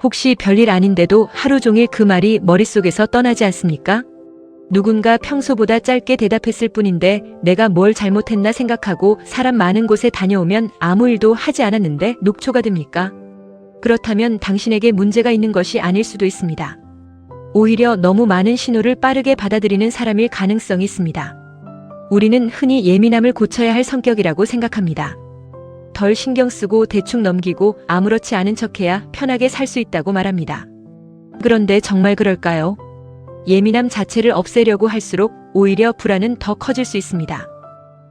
혹시 별일 아닌데도 하루 종일 그 말이 머릿속에서 떠나지 않습니까? 누군가 평소보다 짧게 대답했을 뿐인데 내가 뭘 잘못했나 생각하고 사람 많은 곳에 다녀오면 아무 일도 하지 않았는데 녹초가 됩니까? 그렇다면 당신에게 문제가 있는 것이 아닐 수도 있습니다. 오히려 너무 많은 신호를 빠르게 받아들이는 사람일 가능성이 있습니다. 우리는 흔히 예민함을 고쳐야 할 성격이라고 생각합니다. 덜 신경 쓰고 대충 넘기고 아무렇지 않은 척해야 편하게 살 수 있다고 말합니다. 그런데 정말 그럴까요? 예민함 자체를 없애려고 할수록 오히려 불안은 더 커질 수 있습니다.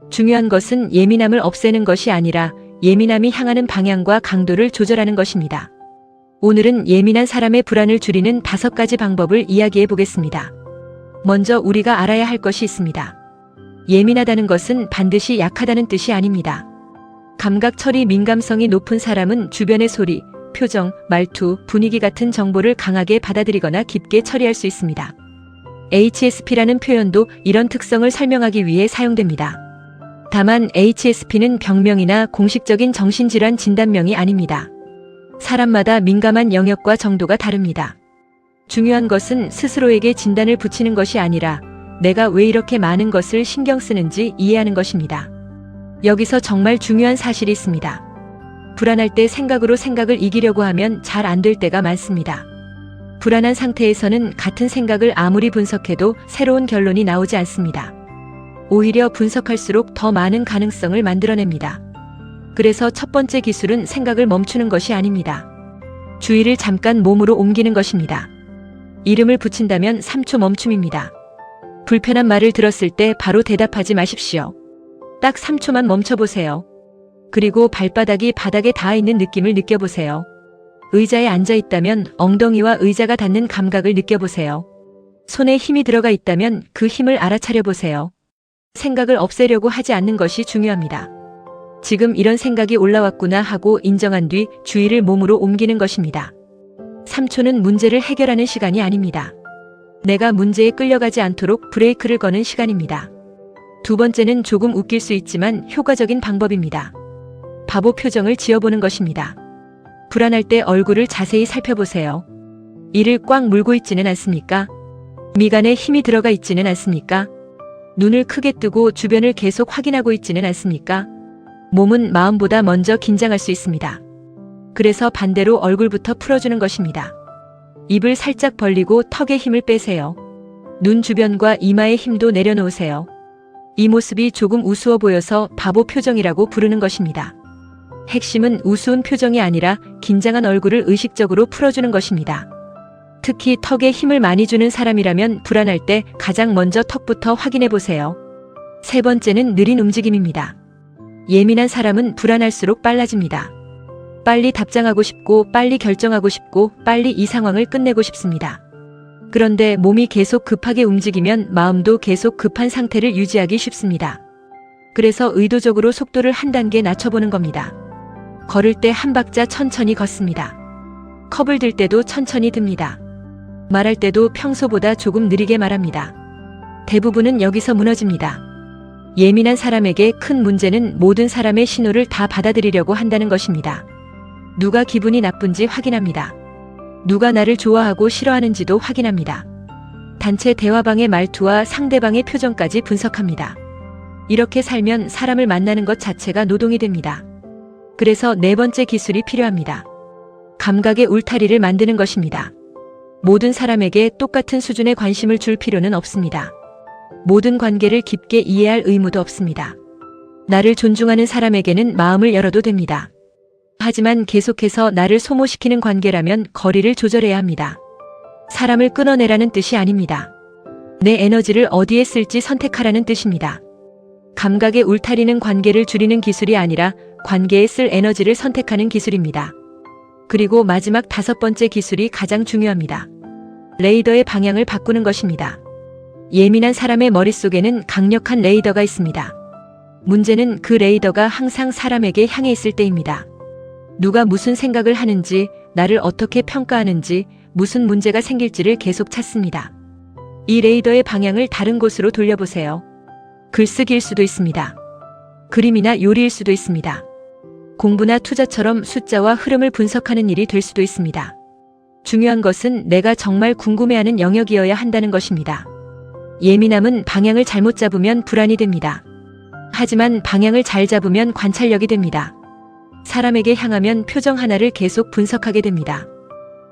중요한 것은 예민함을 없애는 것이 아니라 예민함이 향하는 방향과 강도를 조절하는 것입니다. 오늘은 예민한 사람의 불안을 줄이는 5가지 방법을 이야기해 보겠습니다. 먼저 우리가 알아야 할 것이 있습니다. 예민하다는 것은 반드시 약하다는 뜻이 아닙니다. 감각 처리 민감성이 높은 사람은 주변의 소리, 표정, 말투, 분위기 같은 정보를 강하게 받아들이거나 깊게 처리할 수 있습니다. HSP라는 표현도 이런 특성을 설명하기 위해 사용됩니다. 다만 HSP는 병명이나 공식적인 정신질환 진단명이 아닙니다. 사람마다 민감한 영역과 정도가 다릅니다. 중요한 것은 스스로에게 진단을 붙이는 것이 아니라 내가 왜 이렇게 많은 것을 신경 쓰는지 이해하는 것입니다. 여기서 정말 중요한 사실이 있습니다. 불안할 때 생각으로 생각을 이기려고 하면 잘 안 될 때가 많습니다. 불안한 상태에서는 같은 생각을 아무리 분석해도 새로운 결론이 나오지 않습니다. 오히려 분석할수록 더 많은 가능성을 만들어냅니다. 그래서 첫 번째 기술은 생각을 멈추는 것이 아닙니다. 주의를 잠깐 몸으로 옮기는 것입니다. 이름을 붙인다면 3초 멈춤입니다. 불편한 말을 들었을 때 바로 대답하지 마십시오. 딱 3초만 멈춰보세요. 그리고 발바닥이 바닥에 닿아 있는 느낌을 느껴보세요. 의자에 앉아 있다면 엉덩이와 의자가 닿는 감각을 느껴보세요. 손에 힘이 들어가 있다면 그 힘을 알아차려 보세요. 생각을 없애려고 하지 않는 것이 중요합니다. 지금 이런 생각이 올라왔구나 하고 인정한 뒤 주의를 몸으로 옮기는 것입니다. 3초는 문제를 해결하는 시간이 아닙니다. 내가 문제에 끌려가지 않도록 브레이크를 거는 시간입니다. 두 번째는 조금 웃길 수 있지만 효과적인 방법입니다. 바보 표정을 지어보는 것입니다. 불안할 때 얼굴을 자세히 살펴보세요. 이를 꽉 물고 있지는 않습니까? 미간에 힘이 들어가 있지는 않습니까? 눈을 크게 뜨고 주변을 계속 확인하고 있지는 않습니까? 몸은 마음보다 먼저 긴장할 수 있습니다. 그래서 반대로 얼굴부터 풀어주는 것입니다. 입을 살짝 벌리고 턱에 힘을 빼세요. 눈 주변과 이마의 힘도 내려놓으세요. 이 모습이 조금 우스워 보여서 바보 표정이라고 부르는 것입니다. 핵심은 우스운 표정이 아니라 긴장한 얼굴을 의식적으로 풀어주는 것입니다. 특히 턱에 힘을 많이 주는 사람이라면 불안할 때 가장 먼저 턱부터 확인해 보세요. 세 번째는 느린 움직임입니다. 예민한 사람은 불안할수록 빨라집니다. 빨리 답장하고 싶고 빨리 결정하고 싶고 빨리 이 상황을 끝내고 싶습니다. 그런데 몸이 계속 급하게 움직이면 마음도 계속 급한 상태를 유지하기 쉽습니다. 그래서 의도적으로 속도를 한 단계 낮춰보는 겁니다. 걸을 때 한 박자 천천히 걷습니다. 컵을 들 때도 천천히 듭니다. 말할 때도 평소보다 조금 느리게 말합니다. 대부분은 여기서 무너집니다. 예민한 사람에게 큰 문제는 모든 사람의 신호를 다 받아들이려고 한다는 것입니다. 누가 기분이 나쁜지 확인합니다. 누가 나를 좋아하고 싫어하는지도 확인합니다. 단체 대화방의 말투와 상대방의 표정까지 분석합니다. 이렇게 살면 사람을 만나는 것 자체가 노동이 됩니다. 그래서 네 번째 기술이 필요합니다. 감각의 울타리를 만드는 것입니다. 모든 사람에게 똑같은 수준의 관심을 줄 필요는 없습니다. 모든 관계를 깊게 이해할 의무도 없습니다. 나를 존중하는 사람에게는 마음을 열어도 됩니다. 하지만 계속해서 나를 소모시키는 관계라면 거리를 조절해야 합니다. 사람을 끊어내라는 뜻이 아닙니다. 내 에너지를 어디에 쓸지 선택하라는 뜻입니다. 감각의 울타리는 관계를 줄이는 기술이 아니라 관계에 쓸 에너지를 선택하는 기술입니다. 그리고 마지막 5번째 기술이 가장 중요합니다. 레이더의 방향을 바꾸는 것입니다. 예민한 사람의 머릿속에는 강력한 레이더가 있습니다. 문제는 그 레이더가 항상 사람에게 향해 있을 때입니다. 누가 무슨 생각을 하는지, 나를 어떻게 평가하는지, 무슨 문제가 생길지를 계속 찾습니다. 이 레이더의 방향을 다른 곳으로 돌려보세요. 글쓰기일 수도 있습니다. 그림이나 요리일 수도 있습니다. 공부나 투자처럼 숫자와 흐름을 분석하는 일이 될 수도 있습니다. 중요한 것은 내가 정말 궁금해하는 영역이어야 한다는 것입니다. 예민함은 방향을 잘못 잡으면 불안이 됩니다. 하지만 방향을 잘 잡으면 관찰력이 됩니다. 사람에게 향하면 표정 하나를 계속 분석하게 됩니다.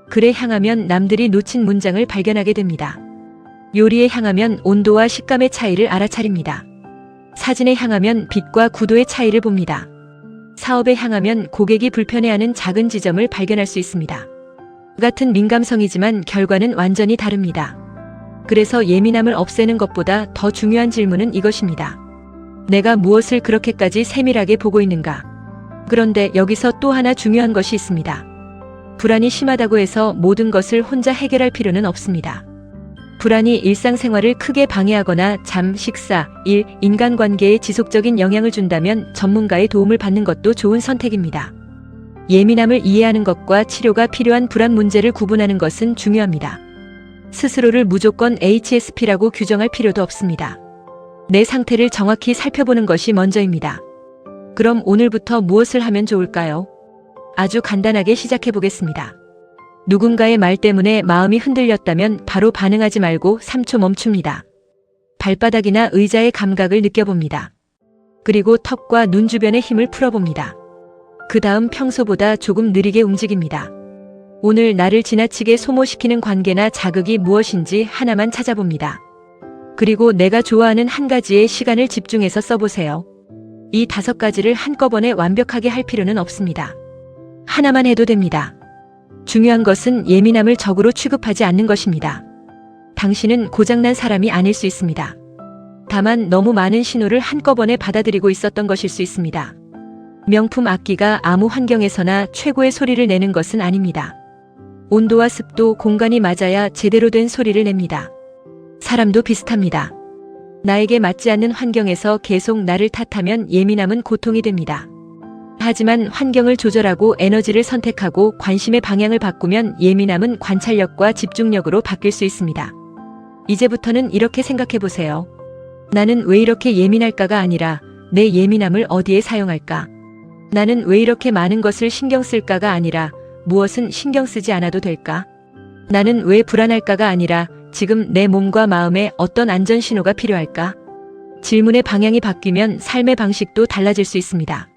글에 향하면 남들이 놓친 문장을 발견하게 됩니다. 요리에 향하면 온도와 식감의 차이를 알아차립니다. 사진에 향하면 빛과 구도의 차이를 봅니다. 사업에 향하면 고객이 불편해하는 작은 지점을 발견할 수 있습니다. 같은 민감성이지만 결과는 완전히 다릅니다. 그래서 예민함을 없애는 것보다 더 중요한 질문은 이것입니다. 내가 무엇을 그렇게까지 세밀하게 보고 있는가? 그런데 여기서 또 하나 중요한 것이 있습니다. 불안이 심하다고 해서 모든 것을 혼자 해결할 필요는 없습니다. 불안이 일상생활을 크게 방해하거나 잠, 식사, 일, 인간관계에 지속적인 영향을 준다면 전문가의 도움을 받는 것도 좋은 선택입니다. 예민함을 이해하는 것과 치료가 필요한 불안 문제를 구분하는 것은 중요합니다. 스스로를 무조건 HSP라고 규정할 필요도 없습니다. 내 상태를 정확히 살펴보는 것이 먼저입니다. 그럼 오늘부터 무엇을 하면 좋을까요? 아주 간단하게 시작해 보겠습니다. 누군가의 말 때문에 마음이 흔들렸다면 바로 반응하지 말고 3초 멈춥니다. 발바닥이나 의자의 감각을 느껴봅니다. 그리고 턱과 눈 주변의 힘을 풀어봅니다. 그 다음 평소보다 조금 느리게 움직입니다. 오늘 나를 지나치게 소모시키는 관계나 자극이 무엇인지 하나만 찾아봅니다. 그리고 내가 좋아하는 한 가지에 시간을 집중해서 써보세요. 이 5가지를 한꺼번에 완벽하게 할 필요는 없습니다. 하나만 해도 됩니다. 중요한 것은 예민함을 적으로 취급하지 않는 것입니다. 당신은 고장난 사람이 아닐 수 있습니다. 다만 너무 많은 신호를 한꺼번에 받아들이고 있었던 것일 수 있습니다. 명품 악기가 아무 환경에서나 최고의 소리를 내는 것은 아닙니다. 온도와 습도, 공간이 맞아야 제대로 된 소리를 냅니다. 사람도 비슷합니다. 나에게 맞지 않는 환경에서 계속 나를 탓하면 예민함은 고통이 됩니다. 하지만 환경을 조절하고 에너지를 선택하고 관심의 방향을 바꾸면 예민함은 관찰력과 집중력으로 바뀔 수 있습니다. 이제부터는 이렇게 생각해 보세요. 나는 왜 이렇게 예민할까가 아니라 내 예민함을 어디에 사용할까? 나는 왜 이렇게 많은 것을 신경 쓸까가 아니라 무엇은 신경 쓰지 않아도 될까? 나는 왜 불안할까가 아니라 지금 내 몸과 마음에 어떤 안전 신호가 필요할까? 질문의 방향이 바뀌면 삶의 방식도 달라질 수 있습니다.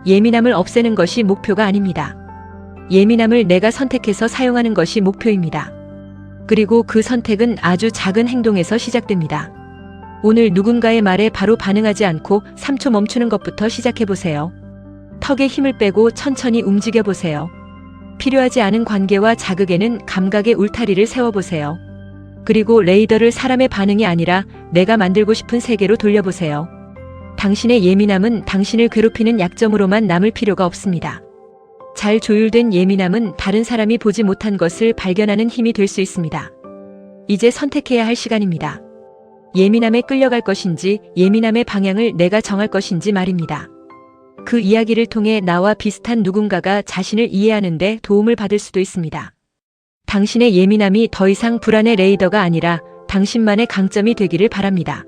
예민함을 없애는 것이 목표가 아닙니다. 예민함을 내가 선택해서 사용하는 것이 목표입니다. 그리고 그 선택은 아주 작은 행동에서 시작됩니다. 오늘 누군가의 말에 바로 반응하지 않고 3초 멈추는 것부터 시작해보세요. 턱에 힘을 빼고 천천히 움직여보세요. 필요하지 않은 관계와 자극에는 감각의 울타리를 세워보세요. 그리고 레이더를 사람의 반응이 아니라 내가 만들고 싶은 세계로 돌려보세요. 당신의 예민함은 당신을 괴롭히는 약점으로만 남을 필요가 없습니다. 잘 조율된 예민함은 다른 사람이 보지 못한 것을 발견하는 힘이 될 수 있습니다. 이제 선택해야 할 시간입니다. 예민함에 끌려갈 것인지 예민함의 방향을 내가 정할 것인지 말입니다. 그 이야기를 통해 나와 비슷한 누군가가 자신을 이해하는 데 도움을 받을 수도 있습니다. 당신의 예민함이 더 이상 불안의 레이더가 아니라 당신만의 강점이 되기를 바랍니다.